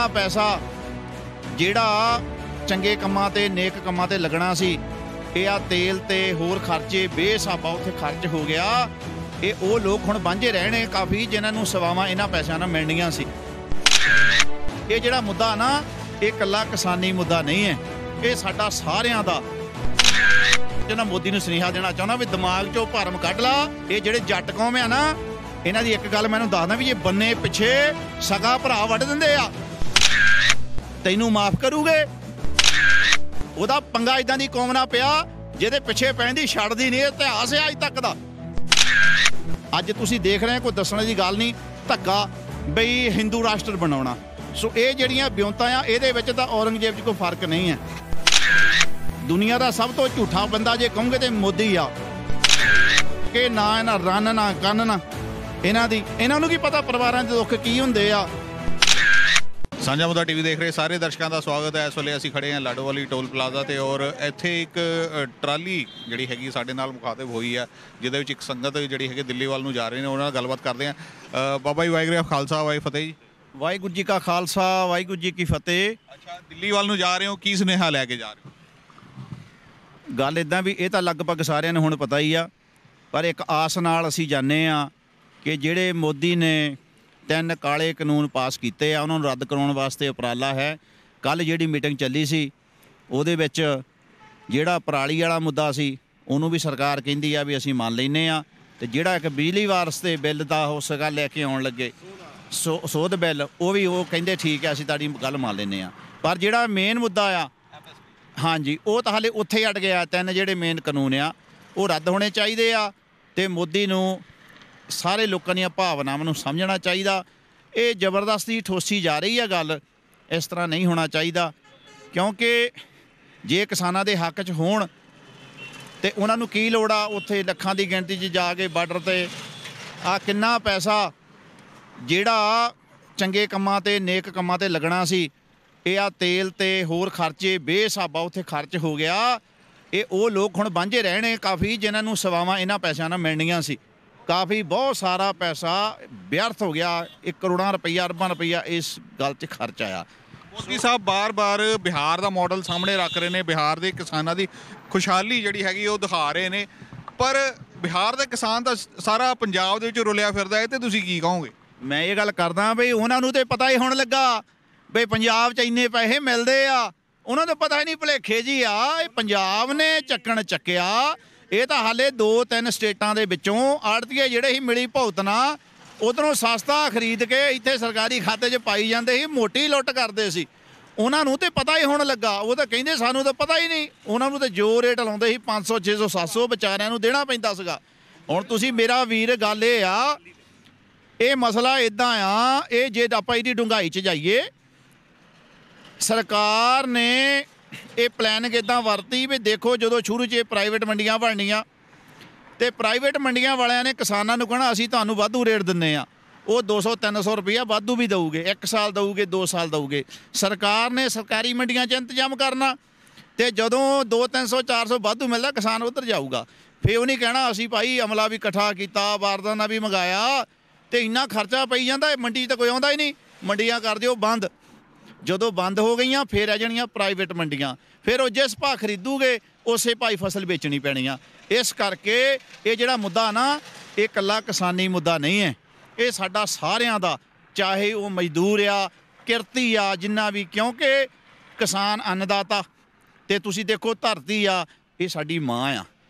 ਕਿੰਨਾ ਪੈਸਾ ਜਿਹੜਾ ਚੰਗੇ ਕੰਮਾਂ ਤੇ ਨੇਕ ਕੰਮਾਂ ਤੇ ਲੱਗਣਾ ਸੀ ਇਹ ਆ ਤੇਲ ਤੇ ਹੋਰ ਖਰਚੇ ਬੇਹਿਸਾਬਾ ਉੱਥੇ ਖਰਚ ਹੋ ਗਿਆ। ਇਹ ਉਹ ਲੋਕ ਹੁਣ ਵਾਂਝੇ ਰਹਿਣੇ ਕਾਫੀ ਜਿਨ੍ਹਾਂ ਨੂੰ ਸੇਵਾਵਾਂ ਇਹਨਾਂ ਪੈਸਿਆਂ ਨਾਲ ਮਿਲਣੀਆਂ ਸੀ। ਇਹ ਜਿਹੜਾ ਮੁੱਦਾ ਨਾ ਇਹ ਇਕੱਲਾ ਕਿਸਾਨੀ ਮੁੱਦਾ ਨਹੀਂ ਹੈ, ਇਹ ਸਾਡਾ ਸਾਰਿਆਂ ਦਾ। ਜਿਹਨਾਂ ਮੋਦੀ ਨੂੰ ਸੁਨੇਹਾ ਦੇਣਾ ਚਾਹੁੰਦਾ ਵੀ ਦਿਮਾਗ 'ਚੋਂ ਭਰਮ ਕੱਢ ਲਾ। ਇਹ ਜਿਹੜੇ ਜੱਟ ਕੌਮ ਆ ਨਾ ਇਹਨਾਂ ਦੀ ਇੱਕ ਗੱਲ ਮੈਨੂੰ ਦੱਸਦਾ ਵੀ ਜੇ ਬੰਨੇ ਪਿੱਛੇ ਸਗਾ ਭਰਾ ਵੱਢ ਦਿੰਦੇ ਆ ਤੈਨੂੰ ਮਾਫ ਕਰੂਗੇ। ਉਹਦਾ ਪੰਗਾ ਇਦਾਂ ਦੀ ਕੌਮ ਨਾਲ ਪਿਆ ਜਿਹਦੇ ਪਿੱਛੇ ਪੈਂਦੀ ਛੱਡਦੀ ਨਹੀਂ। ਇਤਿਹਾਸ ਹੈ ਅੱਜ ਤੱਕ ਦਾ। ਅੱਜ ਤੁਸੀਂ ਦੇਖ ਰਹੇ ਕੋਈ ਦੱਸਣ ਦੀ ਗੱਲ ਨਹੀਂ, ਧੱਕਾ ਬਈ ਹਿੰਦੂ ਰਾਸ਼ਟਰ ਬਣਾਉਣਾ। ਸੋ ਇਹ ਜਿਹੜੀਆਂ ਵਿਉਂਤਾਂ ਆ ਇਹਦੇ ਵਿੱਚ ਤਾਂ ਔਰੰਗਜ਼ੇਬ 'ਚ ਕੋਈ ਫਰਕ ਨਹੀਂ ਹੈ। ਦੁਨੀਆ ਦਾ ਸਭ ਤੋਂ ਝੂਠਾ ਬੰਦਾ ਜੇ ਕਹੋਗੇ ਤੇ ਮੋਦੀ ਆ। ਕਿ ਨਾ ਇਹਨਾਂ ਰੰਨ ਨਾ ਕੰਨ ਨਾ ਇਹਨਾਂ ਨੂੰ ਕੀ ਪਤਾ ਪਰਿਵਾਰਾਂ ਦੇ ਦੁੱਖ ਕੀ ਹੁੰਦੇ ਆ। ਸਾਂਝਾ ਮੁੱਦਾ ਟੀਵੀ ਦੇਖ ਰਹੇ ਸਾਰੇ ਦਰਸ਼ਕਾਂ ਦਾ ਸਵਾਗਤ ਹੈ। ਇਸ ਵੇਲੇ ਅਸੀਂ ਖੜੇ ਹਾਂ ਲਾਡੋਵਾਲੀ ਟੋਲ ਪਲਾਜ਼ਾ ਤੇ ਔਰ ਇੱਥੇ ਇੱਕ ਟਰਾਲੀ ਜਿਹੜੀ ਹੈਗੀ ਸਾਡੇ ਨਾਲ ਮੁਖਾਤਿਬ ਹੋਈ ਹੈ ਜਿਹਦੇ ਵਿੱਚ ਇੱਕ ਸੰਗਤ ਜਿਹੜੀ ਹੈਗੀ ਦਿੱਲੀ ਵੱਲ ਨੂੰ ਜਾ ਰਹੇ ਨੇ। ਉਹਨਾਂ ਨਾਲ ਗੱਲਬਾਤ ਕਰਦੇ ਹਾਂ। ਬਾਬਾ ਜੀ ਵਾਹਿਗੁਰੂ ਖਾਲਸਾ ਵਾਹਿਗੁਰੂ ਫਤਿਹ ਜੀ। ਵਾਹਿਗੁਰੂ ਜੀ ਕਾ ਖਾਲਸਾ ਵਾਹਿਗੁਰੂ ਜੀ ਕੀ ਫਤਿਹ। ਅੱਛਾ, ਦਿੱਲੀ ਵੱਲ ਨੂੰ ਜਾ ਰਹੇ ਹੋ, ਕੀ ਸੁਨੇਹਾ ਲੈ ਕੇ ਜਾ ਰਹੇ ਹੋ? ਗੱਲ ਇੱਦਾਂ ਵੀ ਇਹ ਤਾਂ ਲਗਭਗ ਸਾਰਿਆਂ ਨੂੰ ਹੁਣ ਪਤਾ ਹੀ ਆ, ਪਰ ਇੱਕ ਆਸ ਨਾਲ ਅਸੀਂ ਜਾਂਦੇ ਹਾਂ ਕਿ ਜਿਹੜੇ ਮੋਦੀ ਨੇ 3 ਕਾਲੇ ਕਾਨੂੰਨ ਪਾਸ ਕੀਤੇ ਆ ਉਹਨਾਂ ਨੂੰ ਰੱਦ ਕਰਾਉਣ ਵਾਸਤੇ ਉਪਰਾਲਾ ਹੈ। ਕੱਲ੍ਹ ਜਿਹੜੀ ਮੀਟਿੰਗ ਚੱਲੀ ਸੀ ਉਹਦੇ ਵਿੱਚ ਜਿਹੜਾ ਪਰਾਲੀ ਵਾਲਾ ਮੁੱਦਾ ਸੀ ਉਹਨੂੰ ਵੀ ਸਰਕਾਰ ਕਹਿੰਦੀ ਆ ਵੀ ਅਸੀਂ ਮੰਨ ਲੈਂਦੇ ਹਾਂ। ਅਤੇ ਜਿਹੜਾ ਇੱਕ ਬਿਜਲੀ ਵਾਸਤੇ ਬਿੱਲ ਦਾ ਹੋ ਸਕਾ ਲੈ ਕੇ ਆਉਣ ਲੱਗੇ ਸੋਧ ਬਿੱਲ ਉਹ ਵੀ ਉਹ ਕਹਿੰਦੇ ਠੀਕ ਹੈ ਅਸੀਂ ਤੁਹਾਡੀ ਗੱਲ ਮੰਨ ਲੈਂਦੇ ਹਾਂ। ਪਰ ਜਿਹੜਾ ਮੇਨ ਮੁੱਦਾ ਆ ਹਾਂਜੀ ਉਹ ਤਾਂ ਹਾਲੇ ਉੱਥੇ ਹੀ ਅੜ ਗਿਆ। 3 ਜਿਹੜੇ ਮੇਨ ਕਾਨੂੰਨ ਆ ਉਹ ਰੱਦ ਹੋਣੇ ਚਾਹੀਦੇ ਆ ਅਤੇ ਮੋਦੀ ਨੂੰ ਸਾਰੇ ਲੋਕਾਂ ਦੀਆਂ ਭਾਵਨਾਵਾਂ ਨੂੰ ਸਮਝਣਾ ਚਾਹੀਦਾ। ਇਹ ਜ਼ਬਰਦਸਤੀ ਠੋਸੀ ਜਾ ਰਹੀ ਹੈ ਗੱਲ, ਇਸ ਤਰ੍ਹਾਂ ਨਹੀਂ ਹੋਣਾ ਚਾਹੀਦਾ। ਕਿਉਂਕਿ ਜੇ ਕਿਸਾਨਾਂ ਦੇ ਹੱਕ 'ਚ ਹੋਣ ਤਾਂ ਉਹਨਾਂ ਨੂੰ ਕੀ ਲੋੜ ਆ ਉੱਥੇ ਲੱਖਾਂ ਦੀ ਗਿਣਤੀ 'ਚ ਜਾ ਕੇ ਬਾਰਡਰ 'ਤੇ ਆ ਕਿੰਨਾ ਪੈਸਾ ਜਿਹੜਾ ਚੰਗੇ ਕੰਮਾਂ ਤੇ ਨੇਕ ਕੰਮਾਂ ਤੇ ਲੱਗਣਾ ਸੀ ਇਹ ਆ ਤੇਲ ਤੇ ਹੋਰ ਖਰਚੇ ਬੇਹਿਸਾਬਾ ਉੱਥੇ ਖਰਚ ਹੋ ਗਿਆ। ਇਹ ਉਹ ਲੋਕ ਹੁਣ ਵਾਂਝੇ ਰਹਿਣੇ ਕਾਫੀ ਜਿਨ੍ਹਾਂ ਨੂੰ ਸੇਵਾਵਾਂ ਇਹਨਾਂ ਪੈਸਿਆਂ ਨਾਲ ਮਿਲਣੀਆਂ ਸੀ। ਕਾਫੀ ਬਹੁਤ ਸਾਰਾ ਪੈਸਾ ਵਿਅਰਥ ਹੋ ਗਿਆ। 1 ਕਰੋੜਾਂ ਰੁਪਈਆ ਅਰਬਾਂ ਰੁਪਈਆ ਇਸ ਗੱਲ 'ਚ ਖਰਚ ਆਇਆ। ਮੋਦੀ ਸਾਹਿਬ ਬਾਰ-ਬਾਰ ਬਿਹਾਰ ਦਾ ਮਾਡਲ ਸਾਹਮਣੇ ਰੱਖ ਰਹੇ ਨੇ, ਬਿਹਾਰ ਦੇ ਕਿਸਾਨਾਂ ਦੀ ਖੁਸ਼ਹਾਲੀ ਜਿਹੜੀ ਹੈਗੀ ਉਹ ਦਿਖਾ ਰਹੇ ਨੇ, ਪਰ ਬਿਹਾਰ ਦੇ ਕਿਸਾਨ ਤਾਂ ਸਾਰਾ ਪੰਜਾਬ ਦੇ ਵਿੱਚ ਰੁਲਿਆ ਫਿਰਦਾ ਹੈ। ਤੇ ਤੁਸੀਂ ਕੀ ਕਹੋਗੇ? ਮੈਂ ਇਹ ਗੱਲ ਕਰਦਾ ਬਈ ਉਹਨਾਂ ਨੂੰ ਤਾਂ ਪਤਾ ਹੀ ਹੋਣ ਲੱਗਾ ਬਈ ਪੰਜਾਬ 'ਚ ਇੰਨੇ ਪੈਸੇ ਮਿਲਦੇ ਆ। ਉਹਨਾਂ ਨੂੰ ਪਤਾ ਹੀ ਨਹੀਂ, ਭੁਲੇਖੇ ਜੀ ਆ। ਇਹ ਪੰਜਾਬ ਨੇ ਚੱਕਿਆ। ਇਹ ਤਾਂ ਹਾਲੇ 2-3 ਸਟੇਟਾਂ ਦੇ ਵਿੱਚੋਂ ਆੜਤੀਏ ਜਿਹੜੇ ਸੀ ਮਿਲੀ ਭੁਗਤਣਾ ਉੱਧਰੋਂ ਸਸਤਾ ਖਰੀਦ ਕੇ ਇੱਥੇ ਸਰਕਾਰੀ ਖਾਤੇ 'ਚ ਪਾਈ ਜਾਂਦੇ ਸੀ, ਮੋਟੀ ਲੁੱਟ ਕਰਦੇ ਸੀ। ਉਹਨਾਂ ਨੂੰ ਤਾਂ ਪਤਾ ਹੀ ਹੋਣ ਲੱਗਾ। ਉਹ ਤਾਂ ਕਹਿੰਦੇ ਸਾਨੂੰ ਤਾਂ ਪਤਾ ਹੀ ਨਹੀਂ। ਉਹਨਾਂ ਨੂੰ ਤਾਂ ਜੋ ਰੇਟ ਲਾਉਂਦੇ ਸੀ 500 600 700 ਵਿਚਾਰਿਆਂ ਨੂੰ ਦੇਣਾ ਪੈਂਦਾ ਸੀਗਾ। ਹੁਣ ਤੁਸੀਂ ਮੇਰਾ ਵੀਰ ਗੱਲ ਇਹ ਆ, ਇਹ ਮਸਲਾ ਇੱਦਾਂ ਆ, ਇਹ ਜੇ ਆਪਾਂ ਇਹਦੀ ਡੂੰਘਾਈ 'ਚ ਜਾਈਏ ਸਰਕਾਰ ਨੇ ਇਹ ਪਲੈਨਿੰਗ ਇੱਦਾਂ ਵਰਤੀ ਵੀ ਦੇਖੋ ਜਦੋਂ ਸ਼ੁਰੂ 'ਚ ਇਹ ਪ੍ਰਾਈਵੇਟ ਮੰਡੀਆਂ ਬਣਨੀਆਂ ਅਤੇ ਪ੍ਰਾਈਵੇਟ ਮੰਡੀਆਂ ਵਾਲਿਆਂ ਨੇ ਕਿਸਾਨਾਂ ਨੂੰ ਕਹਿਣਾ ਅਸੀਂ ਤੁਹਾਨੂੰ ਵਾਧੂ ਰੇਟ ਦਿੰਦੇ ਹਾਂ। ਉਹ 200-300 ਰੁਪਈਆ ਵਾਧੂ ਵੀ ਦਊਗੇ, 1 ਸਾਲ ਦਊਗੇ, 2 ਸਾਲ ਦਊਗੇ। ਸਰਕਾਰ ਨੇ ਸਰਕਾਰੀ ਮੰਡੀਆਂ 'ਚ ਇੰਤਜ਼ਾਮ ਕਰਨਾ ਅਤੇ ਜਦੋਂ 200-300-400 ਵਾਧੂ ਮਿਲਦਾ ਕਿਸਾਨ ਉੱਧਰ ਜਾਊਗਾ। ਫਿਰ ਉਹ ਨਹੀਂ ਕਹਿਣਾ ਅਸੀਂ ਭਾਈ ਅਮਲਾ ਵੀ ਇਕੱਠਾ ਕੀਤਾ, ਬਾਰਦਾਨਾ ਵੀ ਮੰਗਾਇਆ ਅਤੇ ਇੰਨਾ ਖਰਚਾ ਪਈ ਜਾਂਦਾ ਇਹ ਮੰਡੀ 'ਚ ਤਾਂ ਕੋਈ ਆਉਂਦਾ ਹੀ ਨਹੀਂ। ਮੰਡੀਆਂ ਕਰ ਦਿਓ ਬੰਦ। ਜਦੋਂ ਬੰਦ ਹੋ ਗਈਆਂ ਫਿਰ ਆ ਜਾਣੀਆਂ ਪ੍ਰਾਈਵੇਟ ਮੰਡੀਆਂ। ਫਿਰ ਉਹ ਜਿਸ ਭਾਅ ਖਰੀਦੂਗੇ ਉਸੇ ਭਾਈ ਫਸਲ ਵੇਚਣੀ ਪੈਣੀ ਆ। ਇਸ ਕਰਕੇ ਇਹ ਜਿਹੜਾ ਮੁੱਦਾ ਨਾ ਇਹ ਇਕੱਲਾ ਕਿਸਾਨੀ ਮੁੱਦਾ ਨਹੀਂ ਹੈ, ਇਹ ਸਾਡਾ ਸਾਰਿਆਂ ਦਾ। ਚਾਹੇ ਉਹ ਮਜ਼ਦੂਰ ਆ, ਕਿਰਤੀ ਆ, ਜਿੰਨਾ ਵੀ, ਕਿਉਂਕਿ ਕਿਸਾਨ ਅੰਨਦਾਤਾ ਅਤੇ ਤੁਸੀਂ ਦੇਖੋ ਧਰਤੀ ਆ ਇਹ ਸਾਡੀ ਮਾਂ ਆ।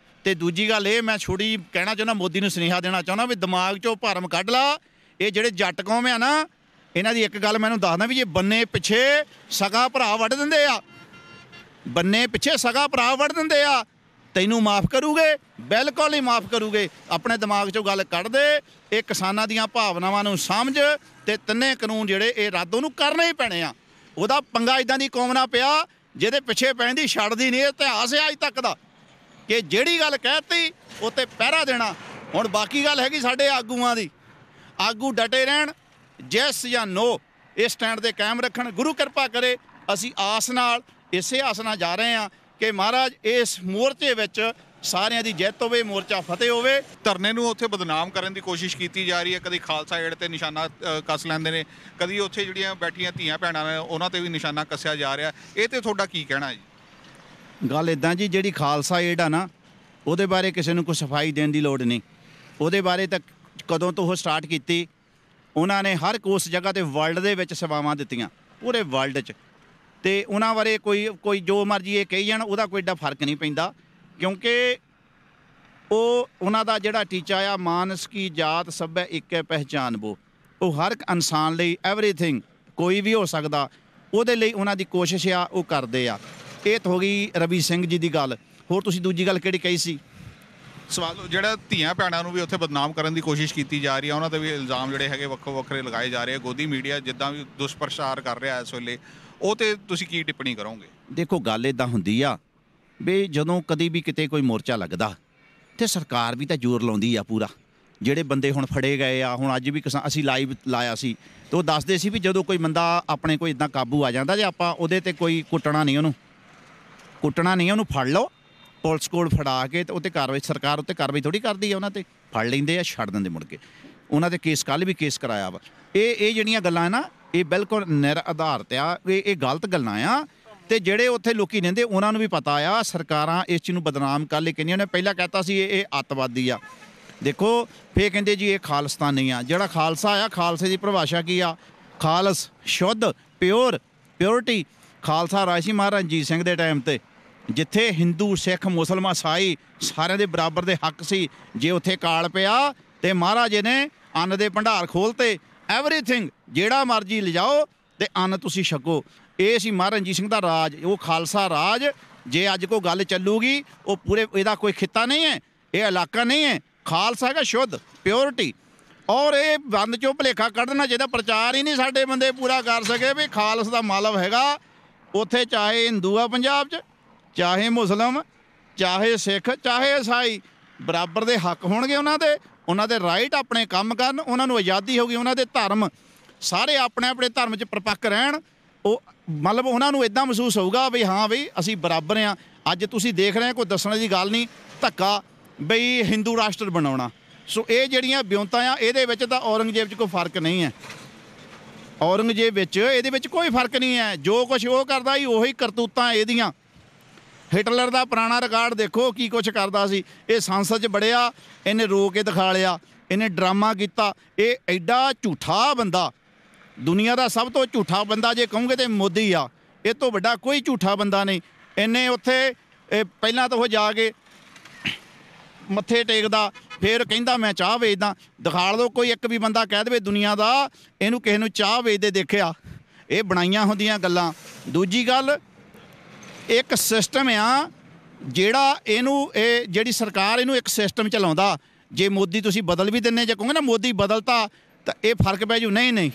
ਅਤੇ ਦੂਜੀ ਗੱਲ ਇਹ ਮੈਂ ਛੋਟੀ ਜਿਹੀ ਕਹਿਣਾ ਚਾਹੁੰਦਾ, ਮੋਦੀ ਨੂੰ ਸੁਨੇਹਾ ਦੇਣਾ ਚਾਹੁੰਦਾ ਵੀ ਦਿਮਾਗ 'ਚੋਂ ਭਰਮ ਕੱਢ ਲਾ। ਇਹ ਜਿਹੜੇ ਜੱਟ ਕੌਮ ਆ ਨਾ ਇਹਨਾਂ ਦੀ ਇੱਕ ਗੱਲ ਮੈਨੂੰ ਦੱਸਦਾ ਵੀ ਜੇ ਬੰਨੇ ਪਿੱਛੇ ਸਗਾ ਭਰਾ ਵੱਢ ਦਿੰਦੇ ਆ, ਬੰਨੇ ਪਿੱਛੇ ਸਗਾ ਭਰਾ ਵੱਢ ਦਿੰਦੇ ਆ ਤੈਨੂੰ ਮਾਫ ਕਰੂਗੇ? ਬਿਲਕੁਲ ਹੀ ਮਾਫ ਕਰੂਗੇ। ਆਪਣੇ ਦਿਮਾਗ 'ਚੋਂ ਗੱਲ ਕੱਢ ਦੇ। ਇਹ ਕਿਸਾਨਾਂ ਦੀਆਂ ਭਾਵਨਾਵਾਂ ਨੂੰ ਸਮਝ ਅਤੇ 3 ਕਾਨੂੰਨ ਜਿਹੜੇ ਇਹ ਰੱਦ ਉਹਨੂੰ ਕਰਨੇ ਹੀ ਪੈਣੇ ਆ। ਉਹਦਾ ਪੰਗਾ ਇੱਦਾਂ ਦੀ ਕੌਮ ਨਾਲ ਪਿਆ ਜਿਹਦੇ ਪਿੱਛੇ ਪੈਂਦੀ ਛੱਡਦੀ ਨਹੀਂ। ਇਤਿਹਾਸ ਹੈ ਅੱਜ ਤੱਕ ਦਾ ਕਿ ਜਿਹੜੀ ਗੱਲ ਕਹਿਤੀ ਉਹ 'ਤੇ ਪਹਿਰਾ ਦੇਣਾ। ਹੁਣ ਬਾਕੀ ਗੱਲ ਹੈਗੀ ਸਾਡੇ ਆਗੂਆਂ ਦੀ। ਆਗੂ ਡਟੇ ਰਹਿਣ, ਯੈਸ ਜਾਂ ਨੋ ਇਹ ਸਟੈਂਡ 'ਤੇ ਕਾਇਮ ਰੱਖਣ। ਗੁਰੂ ਕਿਰਪਾ ਕਰੇ। ਅਸੀਂ ਆਸ ਨਾਲ ਇਸੇ ਆਸ ਨਾਲ ਜਾ ਰਹੇ ਹਾਂ ਕਿ ਮਹਾਰਾਜ ਇਸ ਮੋਰਚੇ ਵਿੱਚ ਸਾਰਿਆਂ ਦੀ ਜਿੱਤ ਹੋਵੇ, ਮੋਰਚਾ ਫਤਿਹ ਹੋਵੇ। ਧਰਨੇ ਨੂੰ ਉੱਥੇ ਬਦਨਾਮ ਕਰਨ ਦੀ ਕੋਸ਼ਿਸ਼ ਕੀਤੀ ਜਾ ਰਹੀ ਹੈ। ਕਦੀ ਖਾਲਸਾ ਏਡ ਤੇ ਨਿਸ਼ਾਨਾ ਕੱਸ ਲੈਂਦੇ ਨੇ, ਕਦੀ ਉੱਥੇ ਜਿਹੜੀਆਂ ਬੈਠੀਆਂ ਧੀਆਂ ਭੈਣਾਂ ਨੇ ਉਹਨਾਂ ਤੇ ਵੀ ਨਿਸ਼ਾਨਾ ਕੱਸਿਆ ਜਾ ਰਿਹਾ। ਇਹ ਤੇ ਤੁਹਾਡਾ ਕੀ ਕਹਿਣਾ ਜੀ? ਗੱਲ ਇੱਦਾਂ ਜੀ, ਜਿਹੜੀ ਖਾਲਸਾ ਏਡ ਆ ਨਾ, ਉਹਦੇ ਬਾਰੇ ਕਿਸੇ ਨੂੰ ਕੋਈ ਸਫਾਈ ਦੇਣ ਦੀ ਲੋੜ ਨਹੀਂ। ਉਹਦੇ ਬਾਰੇ ਤਾਂ ਕਦੋਂ ਤੋਂ ਉਹ ਸਟਾਰਟ ਕੀਤੀ, ਉਹਨਾਂ ਨੇ ਹਰ ਉਸ ਜਗ੍ਹਾ ਤੇ ਵਰਲਡ ਦੇ ਵਿੱਚ ਸੇਵਾਵਾਂ ਦਿੱਤੀਆਂ, ਪੂਰੇ ਵਰਲਡ 'ਚ। ਤੇ ਉਹਨਾਂ ਬਾਰੇ ਕੋਈ ਜੋ ਮਰਜ਼ੀ ਇਹ ਕਹੀ ਜਾਣ, ਉਹਦਾ ਕੋਈ ਏਡਾ ਫਰਕ ਨਹੀਂ ਪੈਂਦਾ, ਕਿਉਂਕਿ ਉਹਨਾਂ ਦਾ ਜਿਹੜਾ ਟੀਚਾ ਆ, ਮਾਨਸ ਕੀ ਜਾਤ ਸਭ ਹੈ ਇੱਕ ਹੈ ਪਹਿਚਾਨ ਵੋ, ਉਹ ਹਰ ਇੱਕ ਇਨਸਾਨ ਲਈ ਐਵਰੀਥਿੰਗ, ਕੋਈ ਵੀ ਹੋ ਸਕਦਾ, ਉਹਦੇ ਲਈ ਉਹਨਾਂ ਦੀ ਕੋਸ਼ਿਸ਼ ਆ, ਉਹ ਕਰਦੇ ਆ। ਇਹ ਤਾਂ ਹੋ ਗਈ ਰਵੀ ਸਿੰਘ ਜੀ ਦੀ ਗੱਲ। ਹੋਰ ਤੁਸੀਂ ਦੂਜੀ ਗੱਲ ਕਿਹੜੀ ਕਹੀ ਸੀ? ਸਵਾਲ ਜਿਹੜਾ ਧੀਆਂ ਭੈਣਾਂ ਨੂੰ ਵੀ ਉੱਥੇ ਬਦਨਾਮ ਕਰਨ ਦੀ ਕੋਸ਼ਿਸ਼ ਕੀਤੀ ਜਾ ਰਹੀ ਹੈ, ਉਹਨਾਂ ਤੇ ਵੀ ਇਲਜ਼ਾਮ ਜਿਹੜੇ ਹੈਗੇ ਵੱਖੋ ਵੱਖਰੇ ਲਗਾਏ ਜਾ ਰਹੇ ਆ। ਗੋਦੀ ਮੀਡੀਆ ਜਿੱਦਾਂ ਵੀ ਦੁਸ਼ਪ੍ਰਚਾਰ ਕਰ ਰਿਹਾ ਇਸ ਵੇਲੇ, ਉਹ ਤੇ ਤੁਸੀਂ ਕੀ ਟਿੱਪਣੀ ਕਰੋਗੇ? ਦੇਖੋ, ਗੱਲ ਇੱਦਾਂ ਹੁੰਦੀ ਆ ਵੀ ਜਦੋਂ ਕਦੀ ਵੀ ਕਿਤੇ ਕੋਈ ਮੋਰਚਾ ਲੱਗਦਾ ਤੇ ਸਰਕਾਰ ਵੀ ਤਾਂ ਜ਼ੋਰ ਲਾਉਂਦੀ ਆ ਪੂਰਾ। ਜਿਹੜੇ ਬੰਦੇ ਹੁਣ ਫੜੇ ਗਏ ਆ, ਹੁਣ ਅੱਜ ਵੀ ਅਸੀਂ ਲਾਈਵ ਲਾਇਆ ਸੀ, ਤੇ ਉਹ ਦੱਸਦੇ ਸੀ ਵੀ ਜਦੋਂ ਕੋਈ ਬੰਦਾ ਆਪਣੇ ਕੋਈ ਇੱਦਾਂ ਕਾਬੂ ਆ ਜਾਂਦਾ, ਜੇ ਆਪਾਂ ਉਹਦੇ ਤੇ ਕੋਈ ਕੁੱਟਣਾ ਨਹੀਂ, ਉਹਨੂੰ ਫੜ ਲਓ, ਪੁਲਿਸ ਕੋਲ ਫੜਾ ਕੇ ਤੇ ਉੱਤੇ ਕਾਰਵਾਈ, ਸਰਕਾਰ ਉੱਤੇ ਕਾਰਵਾਈ ਥੋੜ੍ਹੀ ਕਰਦੀ ਆ, ਉਹਨਾਂ ਤੇ ਫੜ ਲੈਂਦੇ ਆ, ਛੱਡ ਦਿੰਦੇ ਮੁੜ ਕੇ। ਉਹਨਾਂ ਦੇ ਕੇਸ ਕੱਲ੍ਹ ਵੀ ਕੇਸ ਕਰਾਇਆ ਵਾ। ਇਹ ਜਿਹੜੀਆਂ ਗੱਲਾਂ ਨਾ, ਇਹ ਬਿਲਕੁਲ ਨਿਰ ਆਧਾਰਿਤ ਆ, ਇਹ ਗਲਤ ਗੱਲਾਂ ਆ। ਤੇ ਜਿਹੜੇ ਉੱਥੇ ਲੋਕੀ ਰਹਿੰਦੇ ਉਹਨਾਂ ਨੂੰ ਵੀ ਪਤਾ ਆ, ਸਰਕਾਰਾਂ ਇਸ ਚੀਜ਼ ਨੂੰ ਬਦਨਾਮ ਕਰ ਲਈ ਕਹਿੰਦੀਆਂ ਨੇ। ਪਹਿਲਾਂ ਕਹਿਤਾ ਸੀ ਇਹ ਅੱਤਵਾਦੀ ਆ, ਦੇਖੋ ਫੇਰ ਕਹਿੰਦੇ ਜੀ ਇਹ ਖਾਲਿਸਤਾਨੀ ਆ। ਜਿਹੜਾ ਖਾਲਸਾ ਆ, ਖਾਲਸੇ ਦੀ ਪਰਿਭਾਸ਼ਾ ਕੀ ਆ? ਖਾਲਸ, ਸ਼ੁੱਧ, ਪਿਓਰਿਟੀ। ਖਾਲਸਾ ਰਾਜਾ ਸੀ ਮਹਾਰਾਜਾ ਰਣਜੀਤ ਸਿੰਘ ਦੇ ਟਾਈਮ ਤੇ, ਜਿੱਥੇ ਹਿੰਦੂ, ਸਿੱਖ, ਮੁਸਲਮਾਨ, ਈਸਾਈ ਸਾਰਿਆਂ ਦੇ ਬਰਾਬਰ ਦੇ ਹੱਕ ਸੀ। ਜੇ ਉੱਥੇ ਕਾਲ ਪਿਆ ਤੇ ਮਹਾਰਾਜੇ ਨੇ ਅੰਨ ਦੇ ਭੰਡਾਰ ਖੋਲ੍ਹਤੇ, ਐਵਰੀਥਿੰਗ ਜਿਹੜਾ ਮਰਜ਼ੀ ਲਿਜਾਓ ਤੇ ਅੰਨ ਤੁਸੀਂ ਛਕੋ। ਇਹ ਸੀ ਮਹਾਰਾਜਾ ਰਣਜੀਤ ਸਿੰਘ ਦਾ ਰਾਜ, ਉਹ ਖਾਲਸਾ ਰਾਜ। ਜੇ ਅੱਜ ਕੋਈ ਗੱਲ ਚੱਲੂਗੀ, ਉਹ ਪੂਰੇ, ਇਹਦਾ ਕੋਈ ਖਿੱਤਾ ਨਹੀਂ ਹੈ, ਇਹ ਇਲਾਕਾ ਨਹੀਂ ਹੈ, ਖਾਲਸਾ ਹੈਗਾ ਸ਼ੁੱਧ, ਪਿਓਰਿਟੀ। ਔਰ ਇਹ ਬੰਦ ਚੋਂ ਭੁਲੇਖਾ ਕੱਢਣਾ ਚਾਹੀਦਾ, ਪ੍ਰਚਾਰ ਹੀ ਨਹੀਂ ਸਾਡੇ ਬੰਦੇ ਪੂਰਾ ਕਰ ਸਕੇ ਵੀ ਖਾਲਸ ਦਾ ਮਤਲਬ ਹੈਗਾ ਉੱਥੇ ਚਾਹੇ ਹਿੰਦੂ ਆ ਪੰਜਾਬ 'ਚ, ਚਾਹੇ ਮੁਸਲਿਮ, ਚਾਹੇ ਸਿੱਖ, ਚਾਹੇ ਈਸਾਈ, ਬਰਾਬਰ ਦੇ ਹੱਕ ਹੋਣਗੇ ਉਹਨਾਂ ਦੇ ਰਾਈਟ, ਆਪਣੇ ਕੰਮ ਕਰਨ, ਉਹਨਾਂ ਨੂੰ ਆਜ਼ਾਦੀ ਹੋਊਗੀ। ਉਹਨਾਂ ਦੇ ਧਰਮ ਸਾਰੇ ਆਪਣੇ ਆਪਣੇ ਧਰਮ 'ਚ ਪਰਪੱਕ ਰਹਿਣ। ਉਹ ਮਤਲਬ ਉਹਨਾਂ ਨੂੰ ਇੱਦਾਂ ਮਹਿਸੂਸ ਹੋਊਗਾ ਵੀ ਹਾਂ ਬਈ ਅਸੀਂ ਬਰਾਬਰ ਹਾਂ। ਅੱਜ ਤੁਸੀਂ ਦੇਖ ਰਹੇ, ਕੋਈ ਦੱਸਣ ਦੀ ਗੱਲ ਨਹੀਂ, ਧੱਕਾ ਬਈ ਹਿੰਦੂ ਰਾਸ਼ਟਰ ਬਣਾਉਣਾ। ਸੋ ਇਹ ਜਿਹੜੀਆਂ ਵਿਉਂਤਾਂ ਆ, ਇਹਦੇ ਵਿੱਚ ਤਾਂ ਔਰੰਗਜ਼ੇਬ 'ਚ ਕੋਈ ਫਰਕ ਨਹੀਂ ਹੈ। ਔਰੰਗਜ਼ੇਬ ਵਿੱਚ ਇਹਦੇ ਵਿੱਚ ਕੋਈ ਫਰਕ ਨਹੀਂ ਹੈ। ਜੋ ਕੁਛ ਉਹ ਕਰਦਾ ਸੀ, ਉਹੀ ਕਰਤੂਤਾਂ ਇਹਦੀਆਂ। ਹਿਟਲਰ ਦਾ ਪੁਰਾਣਾ ਰਿਕਾਰਡ ਦੇਖੋ, ਕੀ ਕੁਛ ਕਰਦਾ ਸੀ। ਇਹ ਸੰਸਦ 'ਚ ਵੜਿਆ, ਇਹਨੇ ਰੋ ਕੇ ਦਿਖਾ ਲਿਆ, ਇਹਨੇ ਡਰਾਮਾ ਕੀਤਾ। ਇਹ ਐਡਾ ਝੂਠਾ ਬੰਦਾ, ਦੁਨੀਆ ਦਾ ਸਭ ਤੋਂ ਝੂਠਾ ਬੰਦਾ ਜੇ ਕਹੋਗੇ ਤੇ ਮੋਦੀ ਆ। ਇਹ ਤੋਂ ਵੱਡਾ ਕੋਈ ਝੂਠਾ ਬੰਦਾ ਨਹੀਂ। ਇਹਨੇ ਉੱਥੇ ਪਹਿਲਾਂ ਤਾਂ ਉਹ ਜਾ ਕੇ ਮੱਥੇ ਟੇਕਦਾ, ਫਿਰ ਕਹਿੰਦਾ ਮੈਂ ਚਾਹ ਵੇਚਦਾ। ਦਿਖਾ ਲਓ ਕੋਈ ਇੱਕ ਵੀ ਬੰਦਾ ਕਹਿ ਦੇਵੇ ਦੁਨੀਆ ਦਾ ਇਹਨੂੰ ਕਿਸੇ ਨੂੰ ਚਾਹ ਵੇਚਦੇ ਦੇਖਿਆ। ਇਹ ਬਣਾਈਆਂ ਹੁੰਦੀਆਂ ਗੱਲਾਂ। ਦੂਜੀ ਗੱਲ, ਇੱਕ ਸਿਸਟਮ ਆ ਜਿਹੜਾ ਇਹ ਜਿਹੜੀ ਸਰਕਾਰ ਇਹਨੂੰ ਇੱਕ ਸਿਸਟਮ ਚਲਾਉਂਦਾ। ਜੇ ਮੋਦੀ ਤੁਸੀਂ ਬਦਲ ਵੀ ਦਿੰਦੇ, ਜੇ ਕਹੋਗੇ ਨਾ ਮੋਦੀ ਬਦਲਤਾ ਤਾਂ ਇਹ ਫਰਕ ਪੈ ਜੂ, ਨਹੀਂ।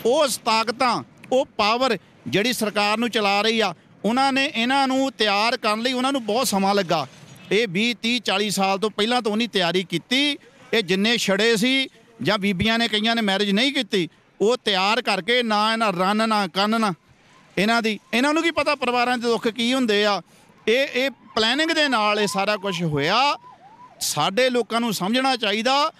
ਉਹ ਤਾਕਤਾਂ, ਉਹ ਪਾਵਰ ਜਿਹੜੀ ਸਰਕਾਰ ਨੂੰ ਚਲਾ ਰਹੀ ਆ, ਉਹਨਾਂ ਨੇ ਇਹਨਾਂ ਨੂੰ ਤਿਆਰ ਕਰਨ ਲਈ ਉਹਨਾਂ ਨੂੰ ਬਹੁਤ ਸਮਾਂ ਲੱਗਾ। ਇਹ 20, 30, 40 ਸਾਲ ਤੋਂ ਪਹਿਲਾਂ ਤੋਂ ਉਹਨੀ ਤਿਆਰੀ ਕੀਤੀ। ਇਹ ਜਿੰਨੇ ਛੜੇ ਸੀ ਜਾਂ ਬੀਬੀਆਂ ਨੇ, ਕਈਆਂ ਨੇ ਮੈਰਿਜ ਨਹੀਂ ਕੀਤੀ, ਉਹ ਤਿਆਰ ਕਰਕੇ ਨਾ ਇਹਨਾਂ ਰੰਨ ਨਾ ਕੰਨ ਨਾ ਇਹਨਾਂ ਨੂੰ ਕੀ ਪਤਾ ਪਰਿਵਾਰਾਂ ਦੇ ਦੁੱਖ ਕੀ ਹੁੰਦੇ ਆ। ਇਹ ਪਲੈਨਿੰਗ ਦੇ ਨਾਲ ਇਹ ਸਾਰਾ ਕੁਝ ਹੋਇਆ। ਸਾਡੇ ਲੋਕਾਂ ਨੂੰ ਸਮਝਣਾ ਚਾਹੀਦਾ,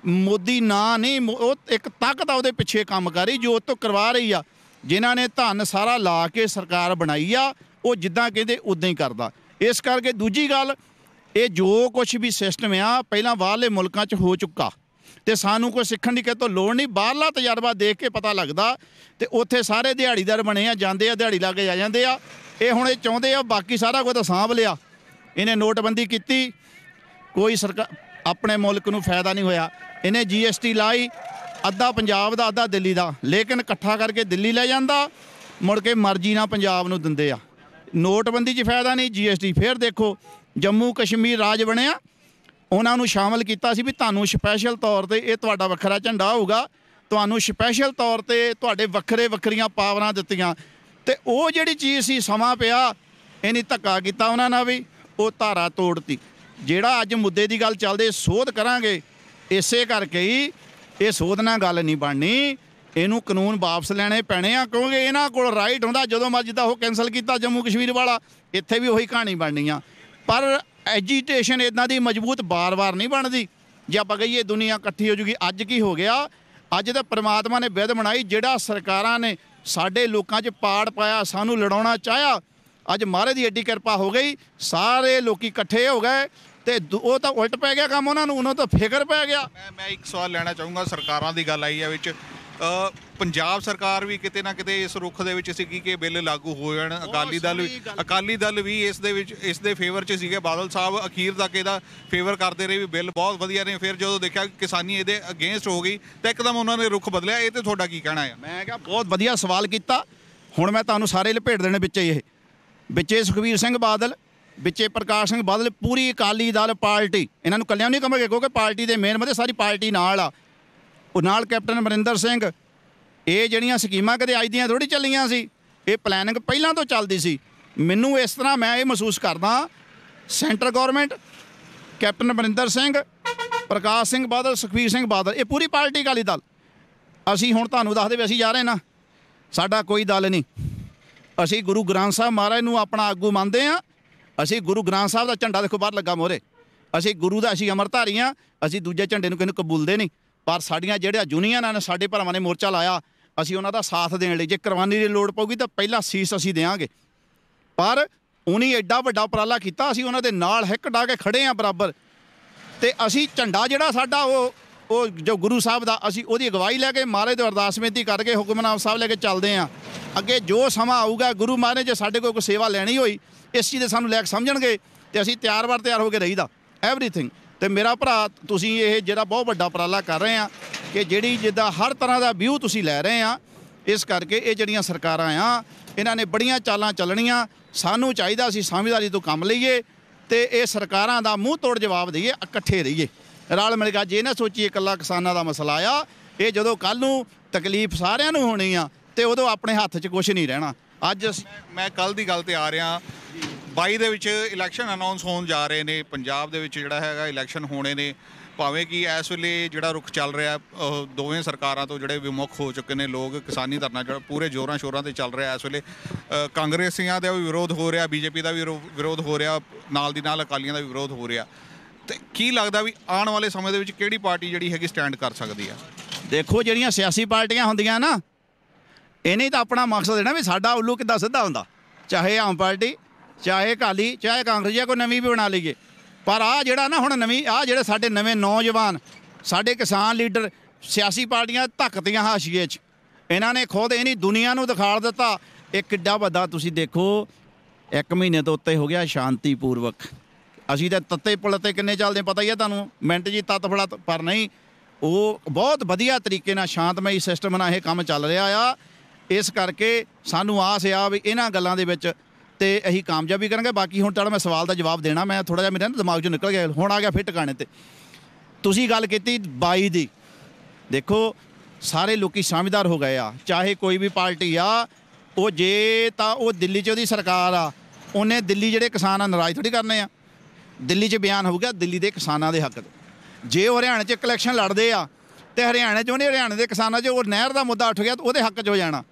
ਮੋਦੀ ਨਹੀਂ, ਉਹ ਇੱਕ ਤਾਕਤ ਆ ਉਹਦੇ ਪਿੱਛੇ ਕੰਮ ਕਰ ਰਹੀ, ਜੋ ਉਹ ਤੋਂ ਕਰਵਾ ਰਹੀ ਆ। ਜਿਨ੍ਹਾਂ ਨੇ ਧਨ ਸਾਰਾ ਲਾ ਕੇ ਸਰਕਾਰ ਬਣਾਈ ਆ, ਉਹ ਜਿੱਦਾਂ ਕਹਿੰਦੇ ਉੱਦਾਂ ਹੀ ਕਰਦਾ। ਇਸ ਕਰਕੇ ਦੂਜੀ ਗੱਲ, ਇਹ ਜੋ ਕੁਛ ਵੀ ਸਿਸਟਮ ਆ ਪਹਿਲਾਂ ਬਾਹਰਲੇ ਮੁਲਕਾਂ 'ਚ ਹੋ ਚੁੱਕਾ, ਤੇ ਸਾਨੂੰ ਕੋਈ ਸਿੱਖਣ ਦੀ ਕਿਸੇ ਤੋਂ ਲੋੜ ਨਹੀਂ। ਬਾਹਰਲਾ ਤਜਰਬਾ ਦੇਖ ਕੇ ਪਤਾ ਲੱਗਦਾ। ਤੇ ਉੱਥੇ ਸਾਰੇ ਦਿਹਾੜੀਦਾਰ ਬਣੇ ਆ, ਜਾਂਦੇ ਆ ਦਿਹਾੜੀ ਲਾ ਕੇ ਆ ਜਾਂਦੇ ਆ। ਇਹ ਹੁਣ ਇਹ ਚਾਹੁੰਦੇ ਆ ਬਾਕੀ ਸਾਰਾ ਕੁਝ ਤਾਂ ਸਾਂਭ ਲਿਆ। ਇਹਨੇ ਨੋਟਬੰਦੀ ਕੀਤੀ, ਕੋਈ ਸਰਕਾਰ ਆਪਣੇ ਮੁਲਕ ਨੂੰ ਫਾਇਦਾ ਨਹੀਂ ਹੋਇਆ। ਇਹਨੇ GST ਲਾਈ, ਅੱਧਾ ਪੰਜਾਬ ਦਾ ਅੱਧਾ ਦਿੱਲੀ ਦਾ, ਲੇਕਿਨ ਇਕੱਠਾ ਕਰਕੇ ਦਿੱਲੀ ਲੈ ਜਾਂਦਾ, ਮੁੜ ਕੇ ਮਰਜ਼ੀ ਨਾਲ ਪੰਜਾਬ ਨੂੰ ਦਿੰਦੇ ਆ। ਨੋਟਬੰਦੀ 'ਚ ਫਾਇਦਾ ਨਹੀਂ, GST। ਫਿਰ ਦੇਖੋ ਜੰਮੂ ਕਸ਼ਮੀਰ ਰਾਜ ਬਣਿਆ, ਉਹਨਾਂ ਨੂੰ ਸ਼ਾਮਲ ਕੀਤਾ ਸੀ ਵੀ ਤੁਹਾਨੂੰ ਸਪੈਸ਼ਲ ਤੌਰ 'ਤੇ ਇਹ ਤੁਹਾਡਾ ਵੱਖਰਾ ਝੰਡਾ ਹੋਊਗਾ, ਤੁਹਾਨੂੰ ਸਪੈਸ਼ਲ ਤੌਰ 'ਤੇ ਤੁਹਾਡੇ ਵੱਖਰੀਆਂ ਪਾਵਰਾਂ ਦਿੱਤੀਆਂ। ਤੇ ਉਹ ਜਿਹੜੀ ਚੀਜ਼ ਸੀ, ਸਮਾਂ ਪਿਆ, ਇਹਨੇ ਧੱਕਾ ਕੀਤਾ ਉਹਨਾਂ ਨਾਲ ਵੀ, ਉਹ ਧਾਰਾ ਤੋੜਤੀ। ਜਿਹੜਾ ਅੱਜ ਮੁੱਦੇ ਦੀ ਗੱਲ ਚੱਲਦੇ, ਸੋਧ ਕਰਾਂਗੇ, ਇਸੇ ਕਰਕੇ ਹੀ ਇਹ ਸੋਧ ਨਾਲ ਗੱਲ ਨਹੀਂ ਬਣਨੀ। ਇਹਨੂੰ ਕਾਨੂੰਨ ਵਾਪਸ ਲੈਣੇ ਪੈਣੇ ਆ, ਕਿਉਂਕਿ ਇਹਨਾਂ ਕੋਲ ਰਾਈਟ ਹੁੰਦਾ ਜਦੋਂ ਮਰਜ਼ੀ ਦਾ ਉਹ ਕੈਂਸਲ ਕੀਤਾ ਜੰਮੂ ਕਸ਼ਮੀਰ ਵਾਲਾ। ਇੱਥੇ ਵੀ ਉਹੀ ਕਹਾਣੀ ਬਣਨੀ ਆ। ਪਰ ਐਜੀਟੇਸ਼ਨ ਇਦਾਂ ਦੀ ਮਜ਼ਬੂਤ ਬਾਰ-ਬਾਰ ਨਹੀਂ ਬਣਦੀ। ਜੇ ਆਪਾਂ ਕਹੀਏ ਦੁਨੀਆ ਇਕੱਠੀ ਹੋ ਜੂਗੀ, ਅੱਜ ਕੀ ਹੋ ਗਿਆ? ਅੱਜ ਤਾਂ ਪ੍ਰਮਾਤਮਾ ਨੇ ਵਿਧ ਬਣਾਈ, ਜਿਹੜਾ ਸਰਕਾਰਾਂ ਨੇ ਸਾਡੇ ਲੋਕਾਂ 'ਚ ਪਾੜ ਪਾਇਆ, ਸਾਨੂੰ ਲੜਾਉਣਾ ਚਾਹਿਆ, ਅੱਜ ਮਹਾਰਾਜ ਦੀ ਐਡੀ ਕਿਰਪਾ ਹੋ ਗਈ, ਸਾਰੇ ਲੋਕੀ ਇਕੱਠੇ ਹੋ ਗਏ ਤੇ ਉਹ ਤਾਂ ਉਲਟ ਪੈ ਗਿਆ ਕੰਮ ਉਹਨਾਂ ਤਾਂ ਫਿਕਰ ਪੈ ਗਿਆ। ਮੈਂ ਇੱਕ ਸਵਾਲ ਲੈਣਾ ਚਾਹੂੰਗਾ। ਸਰਕਾਰਾਂ ਦੀ ਗੱਲ ਆਈ ਹੈ ਵਿੱਚ, ਪੰਜਾਬ ਸਰਕਾਰ ਵੀ ਕਿਤੇ ਨਾ ਕਿਤੇ ਇਸ ਰੁੱਖ ਦੇ ਵਿੱਚ ਸੀਗੀ ਕਿ ਬਿੱਲ ਲਾਗੂ ਹੋ ਜਾਣ। ਅਕਾਲੀ ਦਲ ਵੀ ਇਸ ਦੇ ਫੇਵਰ 'ਚ ਸੀਗੇ। ਬਾਦਲ ਸਾਹਿਬ ਅਖੀਰ ਤੱਕ ਇਹਦਾ ਫੇਵਰ ਕਰਦੇ ਰਹੇ ਵੀ ਬਿੱਲ ਬਹੁਤ ਵਧੀਆ ਨੇ। ਫਿਰ ਜਦੋਂ ਦੇਖਿਆ ਕਿਸਾਨੀ ਇਹਦੇ ਅਗੇਂਸਟ ਹੋ ਗਈ ਤਾਂ ਇੱਕਦਮ ਉਹਨਾਂ ਨੇ ਰੁੱਖ ਬਦਲਿਆ। ਇਹ ਤੇ ਤੁਹਾਡਾ ਕੀ ਕਹਿਣਾ ਹੈ? ਮੈਂ ਕਿਹਾ ਬਹੁਤ ਵਧੀਆ ਸਵਾਲ ਕੀਤਾ। ਹੁਣ ਮੈਂ ਤੁਹਾਨੂੰ ਸਾਰੇ ਲਪੇਟ ਦੇਣੇ ਵਿੱਚੇ ਸੁਖਬੀਰ ਸਿੰਘ ਬਾਦਲ, ਵਿੱਚੇ ਪ੍ਰਕਾਸ਼ ਸਿੰਘ ਬਾਦਲ, ਪੂਰੀ ਅਕਾਲੀ ਦਲ ਪਾਰਟੀ, ਇਹਨਾਂ ਨੂੰ ਇਕੱਲਿਆਂ ਨਹੀਂ ਕਹਾਂਗੇ ਕਿਉਂਕਿ ਪਾਰਟੀ ਦੇ ਮੇਨ ਬੰਦੇ ਸਾਰੀ ਪਾਰਟੀ ਨਾਲ ਆ। ਉਹ ਨਾਲ ਕੈਪਟਨ ਅਮਰਿੰਦਰ ਸਿੰਘ। ਇਹ ਜਿਹੜੀਆਂ ਸਕੀਮਾਂ ਕਦੇ ਅੱਜ ਦੀਆਂ ਥੋੜ੍ਹੀ ਚੱਲੀਆਂ ਸੀ, ਇਹ ਪਲੈਨਿੰਗ ਪਹਿਲਾਂ ਤੋਂ ਚੱਲਦੀ ਸੀ। ਮੈਨੂੰ ਇਸ ਤਰ੍ਹਾਂ ਮੈਂ ਇਹ ਮਹਿਸੂਸ ਕਰਦਾ, centre government, captain Amarinder Singh, Prakash Singh Badal, Sukhbir Singh Badal, ਇਹ ਪੂਰੀ ਪਾਰਟੀ ਅਕਾਲੀ ਦਲ। ਅਸੀਂ ਹੁਣ ਤੁਹਾਨੂੰ ਦੱਸਦੇ ਵੀ ਅਸੀਂ ਜਾ ਰਹੇ ਨਾ, ਸਾਡਾ ਕੋਈ ਦਲ ਨਹੀਂ। ਅਸੀਂ ਗੁਰੂ ਗ੍ਰੰਥ ਸਾਹਿਬ ਮਹਾਰਾਜ ਨੂੰ ਆਪਣਾ ਆਗੂ ਮੰਨਦੇ ਹਾਂ। ਅਸੀਂ ਗੁਰੂ ਗ੍ਰੰਥ ਸਾਹਿਬ ਦਾ ਝੰਡਾ ਦੇਖੋ ਬਾਹਰ ਲੱਗਾ ਮੋਹਰੇ, ਅਸੀਂ ਗੁਰੂ ਦਾ ਅਸੀਂ ਅੰਮ੍ਰਿਤਧਾਰੀ ਹਾਂ। ਅਸੀਂ ਦੂਜੇ ਝੰਡੇ ਨੂੰ ਕਿਹਨੂੰ ਕਬੂਲਦੇ ਨਹੀਂ। ਪਰ ਸਾਡੀਆਂ ਜਿਹੜੀਆਂ ਯੂਨੀਅਨਾਂ ਨੇ, ਸਾਡੇ ਭਰਾਵਾਂ ਨੇ ਮੋਰਚਾ ਲਾਇਆ, ਅਸੀਂ ਉਹਨਾਂ ਦਾ ਸਾਥ ਦੇਣ ਲਈ ਜੇ ਕੁਰਬਾਨੀ ਦੀ ਲੋੜ ਪਊਗੀ ਤਾਂ ਪਹਿਲਾ ਸੀਸ ਅਸੀਂ ਦੇਵਾਂਗੇ। ਪਰ ਉਹਨੇ ਐਡਾ ਵੱਡਾ ਉਪਰਾਲਾ ਕੀਤਾ, ਅਸੀਂ ਉਹਨਾਂ ਦੇ ਨਾਲ ਹਿੱਕ ਡਾ ਕੇ ਖੜੇ ਹਾਂ ਬਰਾਬਰ। ਅਤੇ ਅਸੀਂ ਝੰਡਾ ਜਿਹੜਾ ਸਾਡਾ ਉਹ ਜੋ ਗੁਰੂ ਸਾਹਿਬ ਦਾ, ਅਸੀਂ ਉਹਦੀ ਅਗਵਾਈ ਲੈ ਕੇ ਮਹਾਰਾਜ ਤੋਂ ਅਰਦਾਸ ਬੇਨਤੀ ਕਰਕੇ ਹੁਕਮਨਾਮਾ ਸਾਹਿਬ ਲੈ ਕੇ ਚੱਲਦੇ ਹਾਂ। ਅੱਗੇ ਜੋ ਸਮਾਂ ਆਊਗਾ, ਗੁਰੂ ਮਹਾਰਾਜ ਜੇ ਸਾਡੇ ਕੋਲ ਕੋਈ ਸੇਵਾ ਲੈਣੀ ਹੋਈ, ਇਸ ਚੀਜ਼ ਦੇ ਸਾਨੂੰ ਲੈਕ ਸਮਝਣਗੇ ਅਤੇ ਅਸੀਂ ਤਿਆਰ ਹੋ ਕੇ ਰਹੀਦਾ ਐਵਰੀਥਿੰਗ। ਅਤੇ ਮੇਰਾ ਭਰਾ, ਤੁਸੀਂ ਇਹ ਜਿਹੜਾ ਬਹੁਤ ਵੱਡਾ ਉਪਰਾਲਾ ਕਰ ਰਹੇ ਆ ਕਿ ਜਿਹੜੀ ਜਿੱਦਾਂ ਹਰ ਤਰ੍ਹਾਂ ਦਾ ਵਿਊ ਤੁਸੀਂ ਲੈ ਰਹੇ ਆ, ਇਸ ਕਰਕੇ ਇਹ ਜਿਹੜੀਆਂ ਸਰਕਾਰਾਂ ਆ, ਇਹਨਾਂ ਨੇ ਬੜੀਆਂ ਚਾਲਾਂ ਚੱਲਣੀਆਂ। ਸਾਨੂੰ ਚਾਹੀਦਾ ਅਸੀਂ ਸਮਝਦਾਰੀ ਤੋਂ ਕੰਮ ਲਈਏ ਅਤੇ ਇਹ ਸਰਕਾਰਾਂ ਦਾ ਮੂੰਹ ਤੋੜ ਜਵਾਬ ਦਈਏ, ਇਕੱਠੇ ਰਹੀਏ, ਰਲ ਮਿਲ ਕੇ। ਜੇ ਨਾ ਸੋਚੀਏ ਇਕੱਲਾ ਕਿਸਾਨਾਂ ਦਾ ਮਸਲਾ ਆ, ਇਹ ਜਦੋਂ ਕੱਲ੍ਹ ਨੂੰ ਤਕਲੀਫ ਸਾਰਿਆਂ ਨੂੰ ਹੋਣੀ ਆ ਅਤੇ ਉਦੋਂ ਆਪਣੇ ਹੱਥ 'ਚ ਕੁਛ ਨਹੀਂ ਰਹਿਣਾ। ਅੱਜ ਮੈਂ ਕੱਲ੍ਹ ਦੀ ਗੱਲ 'ਤੇ ਆ ਰਿਹਾ। 22 ਦੇ ਵਿੱਚ ਇਲੈਕਸ਼ਨ ਅਨਾਊਂਸ ਹੋਣ ਜਾ ਰਹੇ ਨੇ। ਪੰਜਾਬ ਦੇ ਵਿੱਚ ਜਿਹੜਾ ਹੈਗਾ ਇਲੈਕਸ਼ਨ ਹੋਣੇ ਨੇ। ਭਾਵੇਂ ਕਿ ਇਸ ਵੇਲੇ ਜਿਹੜਾ ਰੁਖ ਚੱਲ ਰਿਹਾ, ਦੋਵੇਂ ਸਰਕਾਰਾਂ ਤੋਂ ਜਿਹੜੇ ਵਿਮੁਖ ਹੋ ਚੁੱਕੇ ਨੇ ਲੋਕ, ਕਿਸਾਨੀ ਧਰਨਾ ਜਿਹੜਾ ਪੂਰੇ ਜ਼ੋਰਾਂ ਸ਼ੋਰਾਂ 'ਤੇ ਚੱਲ ਰਿਹਾ ਇਸ ਵੇਲੇ। ਕਾਂਗਰਸੀਆਂ ਦਾ ਵੀ ਵਿਰੋਧ ਹੋ ਰਿਹਾ, ਬੀਜੇਪੀ ਦਾ ਵੀ ਵਿਰੋਧ ਹੋ ਰਿਹਾ, ਨਾਲ ਦੀ ਨਾਲ ਅਕਾਲੀਆਂ ਦਾ ਵੀ ਵਿਰੋਧ ਹੋ ਰਿਹਾ। ਅਤੇ ਕੀ ਲੱਗਦਾ ਵੀ ਆਉਣ ਵਾਲੇ ਸਮੇਂ ਦੇ ਵਿੱਚ ਕਿਹੜੀ ਪਾਰਟੀ ਜਿਹੜੀ ਹੈਗੀ ਸਟੈਂਡ ਕਰ ਸਕਦੀ ਆ? ਦੇਖੋ, ਜਿਹੜੀਆਂ ਸਿਆਸੀ ਪਾਰਟੀਆਂ ਹੁੰਦੀਆਂ ਨਾ, ਇਹਨੇ ਤਾਂ ਆਪਣਾ ਮਕਸਦ ਦੇਣਾ ਵੀ ਸਾਡਾ ਉੱਲੂ ਕਿੱਦਾਂ ਸਿੱਧਾ ਹੁੰਦਾ, ਚਾਹੇ ਆਮ ਪਾਰਟੀ, ਚਾਹੇ ਅਕਾਲੀ, ਚਾਹੇ ਕਾਂਗਰਸ, ਜਾਂ ਕੋਈ ਨਵੀਂ ਵੀ ਬਣਾ ਲਈਏ। ਪਰ ਆਹ ਜਿਹੜਾ ਨਾ ਹੁਣ ਨਵੀਂ, ਆਹ ਜਿਹੜੇ ਸਾਡੇ ਨਵੇਂ ਨੌਜਵਾਨ, ਸਾਡੇ ਕਿਸਾਨ ਲੀਡਰ, ਸਿਆਸੀ ਪਾਰਟੀਆਂ ਧੱਕਦੀਆਂ ਹਾਸ਼ੀਏ 'ਚ, ਇਹਨਾਂ ਨੇ ਖੁਦ ਇਹਨੀ ਦੁਨੀਆ ਨੂੰ ਦਿਖਾ ਦਿੱਤਾ। ਇਹ ਕਿੱਡਾ ਵੱਡਾ, ਤੁਸੀਂ ਦੇਖੋ 1 ਮਹੀਨੇ ਤੋਂ ਉੱਤੇ ਹੋ ਗਿਆ ਸ਼ਾਂਤੀਪੂਰਵਕ। ਅਸੀਂ ਤਾਂ ਤੱਤੇ ਪੁਲ 'ਤੇ ਕਿੰਨੇ ਚੱਲਦੇ ਪਤਾ ਹੀ ਹੈ ਤੁਹਾਨੂੰ, ਮਿੰਟ ਜੀ ਤੱਤ ਫੜਾ। ਪਰ ਨਹੀਂ, ਉਹ ਬਹੁਤ ਵਧੀਆ ਤਰੀਕੇ ਨਾਲ ਸ਼ਾਂਤਮਈ ਸਿਸਟਮ ਨਾਲ ਇਹ ਕੰਮ ਚੱਲ ਰਿਹਾ ਆ। ਇਸ ਕਰਕੇ ਸਾਨੂੰ ਆਸ ਆ ਵੀ ਇਹਨਾਂ ਗੱਲਾਂ ਦੇ ਵਿੱਚ ਤੇ ਅਸੀਂ ਕਾਮਯਾਬੀ ਕਰਾਂਗੇ। ਬਾਕੀ ਹੁਣ ਤੁਹਾਡਾ ਮੈਂ ਸਵਾਲ ਦਾ ਜਵਾਬ ਦੇਣਾ, ਮੈਂ ਥੋੜ੍ਹਾ ਜਿਹਾ ਮੇਰੇ ਨਾ ਦਿਮਾਗ 'ਚੋਂ ਨਿਕਲ ਗਿਆ, ਹੁਣ ਆ ਗਿਆ ਫਿਰ ਟਿਕਾਣੇ 'ਤੇ। ਤੁਸੀਂ ਗੱਲ ਕੀਤੀ 22 ਦੀ, ਦੇਖੋ ਸਾਰੇ ਲੋਕੀ ਸਮਝਦਾਰ ਹੋ ਗਏ ਆ, ਚਾਹੇ ਕੋਈ ਵੀ ਪਾਰਟੀ ਆ। ਉਹ ਜੇ ਤਾਂ ਉਹ ਦਿੱਲੀ 'ਚ ਉਹਦੀ ਸਰਕਾਰ ਆ, ਉਹਨੇ ਦਿੱਲੀ ਜਿਹੜੇ ਕਿਸਾਨ ਆ ਨਾਰਾਜ਼ ਥੋੜ੍ਹੀ ਕਰਨੇ ਆ। ਦਿੱਲੀ 'ਚ ਬਿਆਨ ਹੋਊਗਾ ਦਿੱਲੀ ਦੇ ਕਿਸਾਨਾਂ ਦੇ ਹੱਕ 'ਚ। ਜੇ ਉਹ ਹਰਿਆਣੇ 'ਚ ਇੱਕ ਇਲੈਕਸ਼ਨ ਲੜਦੇ ਆ ਅਤੇ ਹਰਿਆਣੇ 'ਚ ਉਹਨੇ ਹਰਿਆਣੇ ਦੇ ਕਿਸਾਨਾਂ 'ਚ ਉਹ ਨਹਿਰ ਦਾ ਮੁੱਦਾ ਉੱਠ ਗਿਆ ਤਾਂ ਉਹਦੇ ਹੱਕ 'ਚ ਹੋ ਜਾਣਾ।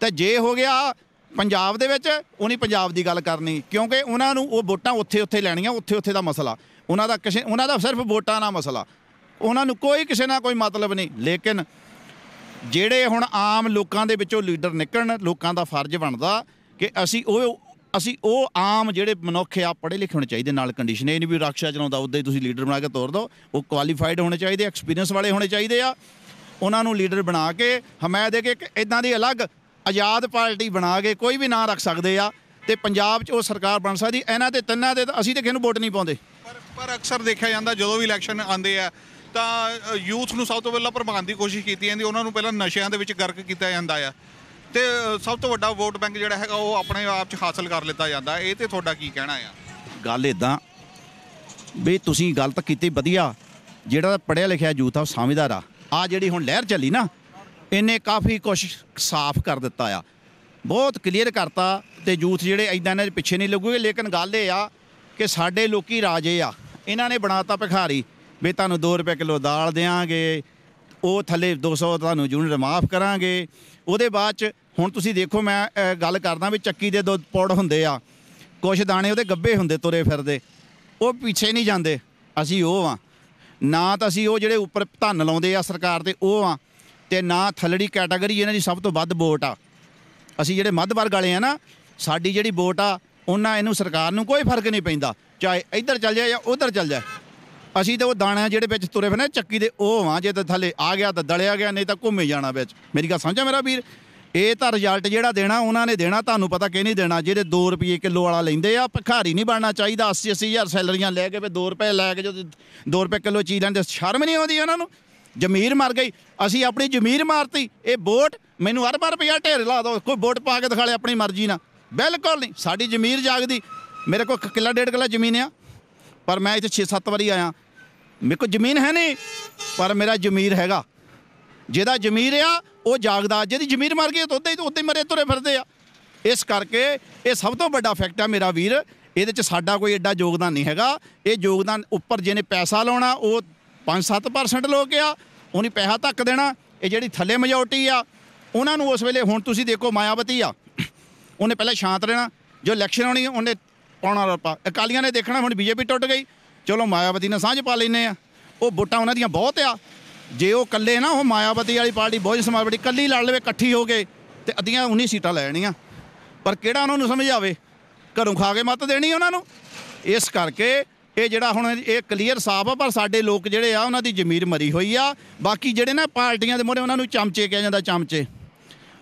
ਅਤੇ ਜੇ ਹੋ ਗਿਆ ਪੰਜਾਬ ਦੇ ਵਿੱਚ, ਉਹਨੇ ਪੰਜਾਬ ਦੀ ਗੱਲ ਕਰਨੀ, ਕਿਉਂਕਿ ਉਹਨਾਂ ਨੂੰ ਉਹ ਵੋਟਾਂ ਉੱਥੇ ਲੈਣੀਆਂ, ਉੱਥੇ ਦਾ ਮਸਲਾ ਉਹਨਾਂ ਦਾ ਸਿਰਫ ਵੋਟਾਂ ਦਾ ਮਸਲਾ, ਉਹਨਾਂ ਨੂੰ ਕੋਈ ਕਿਸੇ ਨਾਲ ਕੋਈ ਮਤਲਬ ਨਹੀਂ। ਲੇਕਿਨ ਜਿਹੜੇ ਹੁਣ ਆਮ ਲੋਕਾਂ ਦੇ ਵਿੱਚੋਂ ਲੀਡਰ ਨਿਕਲਣ, ਲੋਕਾਂ ਦਾ ਫਰਜ਼ ਬਣਦਾ ਕਿ ਅਸੀਂ ਉਹ ਆਮ ਜਿਹੜੇ ਮਨੁੱਖ ਆ, ਪੜ੍ਹੇ ਲਿਖੇ ਹੋਣੇ ਚਾਹੀਦੇ। ਨਾਲ ਕੰਡੀਸ਼ਨ ਇਹ ਨਹੀਂ ਵੀ ਰਕਸ਼ਾ ਚਲਾਉਂਦਾ ਉੱਦਾਂ ਹੀ ਤੁਸੀਂ ਲੀਡਰ ਬਣਾ ਕੇ ਤੋਰ ਦਿਓ। ਉਹ ਕੁਆਲੀਫਾਈਡ ਹੋਣੇ ਚਾਹੀਦੇ, ਐਕਸਪੀਰੀਅੰਸ ਵਾਲੇ ਹੋਣੇ ਚਾਹੀਦੇ ਆ। ਉਹਨਾਂ ਨੂੰ ਲੀਡਰ ਬਣਾ ਕੇ ਹਮਾਇਤ ਦੇ ਕੇ ਇੱਕ ਇੱਦਾਂ ਦੀ ਅਲੱਗ ਆਜ਼ਾਦ ਪਾਰਟੀ ਬਣਾ ਕੇ ਕੋਈ ਵੀ ਨਾਂ ਰੱਖ ਸਕਦੇ ਆ ਅਤੇ ਪੰਜਾਬ 'ਚ ਉਹ ਸਰਕਾਰ ਬਣ ਸਕਦੀ। ਇਹਨਾਂ ਤੇ ਤਿੰਨਾਂ ਦੇ ਅਸੀਂ ਤਾਂ ਕਿਸੇ ਨੂੰ ਵੋਟ ਨਹੀਂ ਪਾਉਂਦੇ। ਪਰ ਅਕਸਰ ਦੇਖਿਆ ਜਾਂਦਾ ਜਦੋਂ ਵੀ ਇਲੈਕਸ਼ਨ ਆਉਂਦੇ ਆ ਤਾਂ ਯੂਥ ਨੂੰ ਸਭ ਤੋਂ ਪਹਿਲਾਂ ਭਰਮਾਉਣ ਦੀ ਕੋਸ਼ਿਸ਼ ਕੀਤੀ ਜਾਂਦੀ। ਉਹਨਾਂ ਨੂੰ ਪਹਿਲਾਂ ਨਸ਼ਿਆਂ ਦੇ ਵਿੱਚ ਗਰਕ ਕੀਤਾ ਜਾਂਦਾ ਆ ਅਤੇ ਸਭ ਤੋਂ ਵੱਡਾ ਵੋਟ ਬੈਂਕ ਜਿਹੜਾ ਹੈਗਾ ਉਹ ਆਪਣੇ ਆਪ 'ਚ ਹਾਸਲ ਕਰ ਲਿੱਤਾ ਜਾਂਦਾ। ਇਹ 'ਤੇ ਤੁਹਾਡਾ ਕੀ ਕਹਿਣਾ ਆ? ਗੱਲ ਇੱਦਾਂ ਵੀ ਤੁਸੀਂ ਗੱਲ ਤਾਂ ਕੀਤੀ ਵਧੀਆ, ਜਿਹੜਾ ਪੜ੍ਹਿਆ ਲਿਖਿਆ ਯੂਥ ਆ ਉਹ ਸਮਝਦਾਰ ਆ। ਆਹ ਜਿਹੜੀ ਹੁਣ ਲਹਿਰ ਚੱਲੀ ਨਾ, ਇਹਨੇ ਕਾਫੀ ਕੁਛ ਸਾਫ਼ ਕਰ ਦਿੱਤਾ ਆ, ਬਹੁਤ ਕਲੀਅਰ ਕਰਤਾ। ਅਤੇ ਯੂਥ ਜਿਹੜੇ ਇੱਦਾਂ ਇਹਨਾਂ ਦੇ ਪਿੱਛੇ ਨਹੀਂ ਲੱਗੂਗੇ। ਲੇਕਿਨ ਗੱਲ ਇਹ ਆ ਕਿ ਸਾਡੇ ਲੋਕੀ ਰਾਜੇ ਆ, ਇਹਨਾਂ ਨੇ ਬਣਾਤਾ ਭਿਖਾਰੀ ਵੀ ਤੁਹਾਨੂੰ 2 ਰੁਪਏ ਕਿਲੋ ਦਾਲ ਦਿਆਂਗੇ, ਉਹ ਥੱਲੇ 200 ਤੁਹਾਨੂੰ ਯੂਨਿਟ ਮਾਫ ਕਰਾਂਗੇ। ਉਹਦੇ ਬਾਅਦ 'ਚ ਹੁਣ ਤੁਸੀਂ ਦੇਖੋ, ਮੈਂ ਗੱਲ ਕਰਦਾ ਵੀ ਚੱਕੀ ਦੇ 2 ਪੁੜ ਹੁੰਦੇ ਆ, ਕੁਛ ਦਾਣੇ ਉਹਦੇ ਗੱਭੇ ਹੁੰਦੇ ਤੁਰੇ ਫਿਰਦੇ, ਉਹ ਪਿੱਛੇ ਨਹੀਂ ਜਾਂਦੇ। ਅਸੀਂ ਉਹ ਵਾਂ ਨਾ ਤਾਂ ਅਸੀਂ ਉਹ ਜਿਹੜੇ ਉੱਪਰ ਧੰਨ ਲਾਉਂਦੇ ਆ ਸਰਕਾਰ ਤੇ ਉਹ ਆ, ਤੇ ਨਾ ਥੱਲੜੀ ਕੈਟਾਗਰੀ ਇਹਨਾਂ ਦੀ ਸਭ ਤੋਂ ਵੱਧ ਵੋਟ ਆ। ਅਸੀਂ ਜਿਹੜੇ ਮੱਧ ਵਰਗ ਵਾਲੇ ਆ ਨਾ, ਸਾਡੀ ਜਿਹੜੀ ਵੋਟ ਆ ਉਹਨਾਂ ਇਹਨੂੰ ਸਰਕਾਰ ਨੂੰ ਕੋਈ ਫਰਕ ਨਹੀਂ ਪੈਂਦਾ, ਚਾਹੇ ਇੱਧਰ ਚੱਲ ਜਾਏ ਜਾਂ ਉੱਧਰ ਚੱਲ ਜਾਏ। ਅਸੀਂ ਤਾਂ ਉਹ ਦਾਣਾ ਜਿਹੜੇ ਵਿੱਚ ਤੁਰੇ ਫਿਰਨੇ ਚੱਕੀ ਦੇ ਉਹ ਵਾਂ, ਜੇ ਤਾਂ ਥੱਲੇ ਆ ਗਿਆ ਤਾਂ ਦਲਿਆ ਗਿਆ, ਨਹੀਂ ਤਾਂ ਘੁੰਮੇ ਜਾਣਾ ਵਿੱਚ। ਮੇਰੀ ਗੱਲ ਸਮਝਿਆ ਮੇਰਾ ਵੀਰ? ਇਹ ਤਾਂ ਰਿਜ਼ਲਟ ਜਿਹੜਾ ਦੇਣਾ ਉਹਨਾਂ ਨੇ ਦੇਣਾ, ਤੁਹਾਨੂੰ ਪਤਾ ਕਿ ਨਹੀਂ ਦੇਣਾ। ਜਿਹੜੇ 2 ਰੁਪਏ ਕਿਲੋ ਵਾਲਾ ਲੈਂਦੇ ਆ, ਭਿਖਾਰੀ ਨਹੀਂ ਬਣਨਾ ਚਾਹੀਦਾ। 80-80 ਹਜ਼ਾਰ ਸੈਲਰੀਆਂ ਲੈ ਕੇ 2 ਰੁਪਏ ਲੈ ਕੇ ਜਦੋਂ 2 ਰੁਪਏ ਕਿਲੋ ਚੀਜ਼ ਲੈਂਦੇ, ਸ਼ਰਮ ਨਹੀਂ ਆਉਂਦੀ ਉਹਨਾਂ ਨੂੰ? ਜ਼ਮੀਰ ਮਰ ਗਈ। ਅਸੀਂ ਆਪਣੀ ਜ਼ਮੀਰ ਮਾਰਤੀ। ਇਹ ਵੋਟ ਮੈਨੂੰ ਹਰ ਵਾਰ ਰੁਪਈਆ ਢੇਰ ਲਾ ਦਿਓ, ਕੋਈ ਵੋਟ ਪਾ ਕੇ ਦਿਖਾ ਲੈ ਆਪਣੀ ਮਰਜ਼ੀ ਨਾਲ, ਬਿਲਕੁਲ ਨਹੀਂ। ਸਾਡੀ ਜ਼ਮੀਰ ਜਾਗਦੀ। ਮੇਰੇ ਕੋਲ ਕਿੱਲਾ 1.5 ਕਿੱਲਾ ਜ਼ਮੀਨ ਆ, ਪਰ ਮੈਂ ਇੱਥੇ 6-7 ਵਾਰੀ ਆਇਆ। ਮੇਰੇ ਕੋਲ ਜ਼ਮੀਨ ਹੈ ਨਹੀਂ, ਪਰ ਮੇਰਾ ਜ਼ਮੀਰ ਹੈਗਾ। ਜਿਹਦਾ ਜ਼ਮੀਰ ਆ ਉਹ ਜਾਗਦਾ, ਜਿਹਦੀ ਜ਼ਮੀਰ ਮਰ ਗਈ ਤਾਂ ਉੱਦਾਂ ਹੀ ਮਰੇ ਤੁਰੇ ਫਿਰਦੇ ਆ। ਇਸ ਕਰਕੇ ਇਹ ਸਭ ਤੋਂ ਵੱਡਾ ਫੈਕਟ ਆ ਮੇਰਾ ਵੀਰ। ਇਹਦੇ 'ਚ ਸਾਡਾ ਕੋਈ ਐਡਾ ਯੋਗਦਾਨ ਨਹੀਂ ਹੈਗਾ। ਇਹ ਯੋਗਦਾਨ ਉੱਪਰ ਜਿਹਨੇ ਪੈਸਾ ਲਾਉਣਾ ਉਹ 5-7% ਲੋਕ ਆ, ਉਹਨੇ ਪੈਸਾ ਧੱਕ ਦੇਣਾ। ਇਹ ਜਿਹੜੀ ਥੱਲੇ ਮੈਜੋਰਟੀ ਆ ਉਹਨਾਂ ਨੂੰ ਉਸ ਵੇਲੇ, ਹੁਣ ਤੁਸੀਂ ਦੇਖੋ ਮਾਇਆਵਤੀ ਆ, ਉਹਨੇ ਪਹਿਲਾਂ ਸ਼ਾਂਤ ਰਹਿਣਾ, ਜੋ ਇਲੈਕਸ਼ਨ ਆਉਣੀ ਉਹਨੇ ਪਾਉਣਾ ਰੱਪਾ। ਅਕਾਲੀਆਂ ਨੇ ਦੇਖਣਾ ਹੁਣ ਬੀਜੇਪੀ ਟੁੱਟ ਗਈ, ਚਲੋ ਮਾਇਆਵਤੀ ਨਾਲ ਸਾਂਝ ਪਾ ਲੈਂਦੇ ਆ। ਉਹ ਵੋਟਾਂ ਉਹਨਾਂ ਦੀਆਂ ਬਹੁਤ ਆ। ਜੇ ਉਹ ਇਕੱਲੇ ਨਾ, ਉਹ ਮਾਇਆਵਤੀ ਵਾਲੀ ਪਾਰਟੀ ਬਹੁਜਨ ਸਮਾਜ ਪਾਰਟੀ ਇਕੱਲੀ ਲੜ ਲਵੇ, ਇਕੱਠੀ ਹੋ ਕੇ, ਤੇ ਅੱਧੀਆਂ 19 ਸੀਟਾਂ ਲੈ ਲੈਣੀਆਂ। ਪਰ ਕਿਹੜਾ ਉਹਨਾਂ ਨੂੰ ਸਮਝਾਵੇ? ਘਰੋਂ ਖਾ ਕੇ ਮੱਤ ਦੇਣੀ ਉਹਨਾਂ ਨੂੰ। ਇਸ ਕਰਕੇ ਇਹ ਜਿਹੜਾ ਹੁਣ ਇਹ ਕਲੀਅਰ ਸਾਫ ਆ, ਪਰ ਸਾਡੇ ਲੋਕ ਜਿਹੜੇ ਆ ਉਹਨਾਂ ਦੀ ਜ਼ਮੀਰ ਮਰੀ ਹੋਈ ਆ। ਬਾਕੀ ਜਿਹੜੇ ਨਾ ਪਾਰਟੀਆਂ ਦੇ ਮੋਹਰੇ ਉਹਨਾਂ ਨੂੰ ਚਮਚੇ ਕਿਹਾ ਜਾਂਦਾ, ਚਮਚੇ।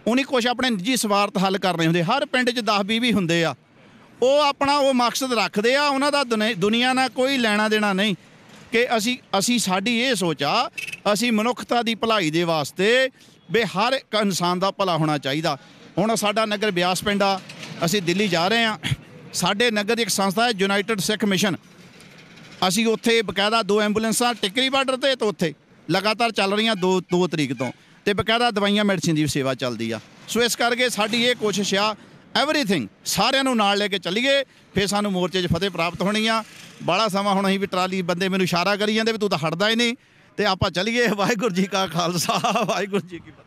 ਉਹਨੇ ਕੁਛ ਆਪਣੇ ਨਿੱਜੀ ਸਵਾਰਥ ਹੱਲ ਕਰਨੇ ਹੁੰਦੇ। ਹਰ ਪਿੰਡ 'ਚ 10-20 ਵੀ ਹੁੰਦੇ ਆ, ਉਹ ਆਪਣਾ ਉਹ ਮਕਸਦ ਰੱਖਦੇ ਆ। ਉਹਨਾਂ ਦਾ ਦੁਨੀਆ ਨਾਲ ਕੋਈ ਲੈਣਾ ਦੇਣਾ ਨਹੀਂ ਕਿ ਅਸੀਂ ਸਾਡੀ ਇਹ ਸੋਚ ਆ, ਅਸੀਂ ਮਨੁੱਖਤਾ ਦੀ ਭਲਾਈ ਦੇ ਵਾਸਤੇ ਵੀ ਹਰ ਇੱਕ ਇਨਸਾਨ ਦਾ ਭਲਾ ਹੋਣਾ ਚਾਹੀਦਾ। ਹੁਣ ਸਾਡਾ ਨਗਰ ਬਿਆਸ ਪਿੰਡ ਆ, ਅਸੀਂ ਦਿੱਲੀ ਜਾ ਰਹੇ ਹਾਂ। ਸਾਡੇ ਨਗਰ ਦੀ ਇੱਕ ਸੰਸਥਾ ਹੈ ਯੂਨਾਈਟਿਡ ਸਿੱਖ ਮਿਸ਼ਨ। ਅਸੀਂ ਉੱਥੇ ਬਕਾਇਦਾ 2 ਐਂਬੂਲੈਂਸਾਂ ਟਿੱਕਰੀ ਬਾਰਡਰ 'ਤੇ ਉੱਥੇ ਲਗਾਤਾਰ ਚੱਲ ਰਹੀਆਂ 2 ਤਰੀਕ ਤੋਂ, ਤੇ ਬਕਾਇਦਾ ਦਵਾਈਆਂ ਮੈਡੀਸਿਨ ਦੀ ਸੇਵਾ ਚੱਲਦੀ ਆ। ਸੋ ਇਸ ਕਰਕੇ ਸਾਡੀ ਇਹ ਕੋਸ਼ਿਸ਼ ਆ, ਐਵਰੀਥਿੰਗ ਸਾਰਿਆਂ ਨੂੰ ਨਾਲ ਲੈ ਕੇ ਚੱਲੀਏ, ਫਿਰ ਸਾਨੂੰ ਮੋਰਚੇ 'ਚ ਫਤਿਹ ਪ੍ਰਾਪਤ ਹੋਣੀ ਆ। ਬਾਹਲਾ ਸਮਾਂ ਹੁਣ ਅਸੀਂ ਵੀ ਟਰਾਲੀ ਬੰਦੇ ਮੈਨੂੰ ਇਸ਼ਾਰਾ ਕਰੀ ਜਾਂਦੇ ਵੀ ਤੂੰ ਤਾਂ ਹਟਦਾ ਹੀ ਨਹੀਂ, ਤੇ ਆਪਾਂ ਚੱਲੀਏ। ਵਾਹਿਗੁਰੂ ਜੀ ਕਾ ਖਾਲਸਾ, ਵਾਹਿਗੁਰੂ ਜੀ ਕੀ ਫਤਿਹ।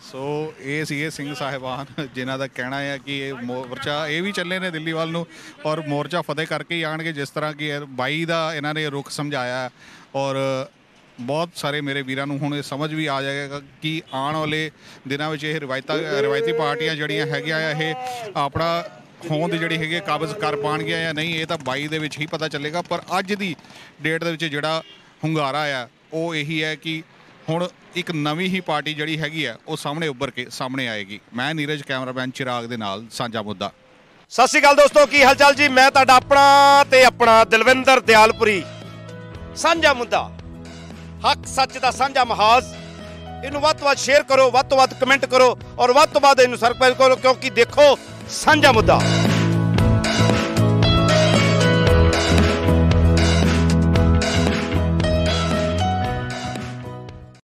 ਸੋ ਇਹ ਸੀਗੇ ਸਿੰਘ ਸਾਹਿਬਾਨ, ਜਿਨ੍ਹਾਂ ਦਾ ਕਹਿਣਾ ਹੈ ਕਿ ਇਹ ਮੋਰਚਾ ਇਹ ਵੀ ਚੱਲੇ ਨੇ ਦਿੱਲੀ ਵੱਲ ਨੂੰ, ਔਰ ਮੋਰਚਾ ਫਤਿਹ ਕਰਕੇ ਹੀ ਆਉਣਗੇ। ਜਿਸ ਤਰ੍ਹਾਂ ਕਿ 22 ਦਾ ਇਹਨਾਂ ਨੇ ਰੁਖ ਸਮਝਾਇਆ, ਔਰ ਬਹੁਤ ਸਾਰੇ ਮੇਰੇ ਵੀਰਾਂ ਨੂੰ ਹੁਣ ਇਹ ਸਮਝ ਵੀ ਆ ਜਾਏਗਾ ਕਿ ਆਉਣ ਵਾਲੇ ਦਿਨਾਂ ਵਿੱਚ ਇਹ ਰਵਾਇਤੀ ਪਾਰਟੀਆਂ ਜਿਹੜੀਆਂ ਹੈਗੀਆਂ ਆ, ਇਹ ਆਪਣਾ ਹੋਂਦ ਜਿਹੜੀ ਹੈਗੀ ਕਾਬਜ਼ ਕਰ ਪਾਉਣਗੀਆਂ ਜਾਂ ਨਹੀਂ, ਇਹ ਤਾਂ 22 ਦੇ ਵਿੱਚ ਹੀ ਪਤਾ ਚੱਲੇਗਾ। ਪਰ ਅੱਜ ਦੀ ਡੇਟ ਦੇ ਵਿੱਚ ਜਿਹੜਾ ਹੁੰਗਾਰਾ ਆ ਉਹ ਇਹੀ ਹੈ ਕਿ ਹੁਣ ਇੱਕ ਨਵੀਂ ਹੀ ਪਾਰਟੀ ਜਿਹੜੀ ਹੈਗੀ ਆ ਉਹ ਸਾਹਮਣੇ ਉੱਭਰ ਕੇ ਸਾਹਮਣੇ ਆਏਗੀ। ਮੈਂ ਨੀਰਜ, ਕੈਮਰਾਮੈਨ ਚਿਰਾਗ ਦੇ ਨਾਲ ਸਾਂਝਾ ਮੁੱਦਾ। ਸਤਿ ਸ਼੍ਰੀ ਅਕਾਲ ਦੋਸਤੋ, ਕੀ ਹਾਲ ਚਾਲ ਜੀ? ਮੈਂ ਤੁਹਾਡਾ ਆਪਣਾ ਦਿਲਵਿੰਦਰ ਦਿਆਲਪੁਰੀ। ਸਾਂਝਾ ਮੁੱਦਾ, ਹੱਕ ਸੱਚ ਦਾ ਸਾਂਝਾ ਮਹਾਜ਼। ਇਹਨੂੰ ਵੱਧ ਤੋਂ ਵੱਧ ਸ਼ੇਅਰ ਕਰੋ, ਵੱਧ ਤੋਂ ਵੱਧ ਕਮੈਂਟ ਕਰੋ, ਔਰ ਵੱਧ ਤੋਂ ਵੱਧ ਇਹਨੂੰ ਸਬਸਕ੍ਰਾਈਬ ਕਰੋ, ਕਿਉਂਕਿ ਦੇਖੋ ਸਾਂਝਾ ਮੁੱਦਾ।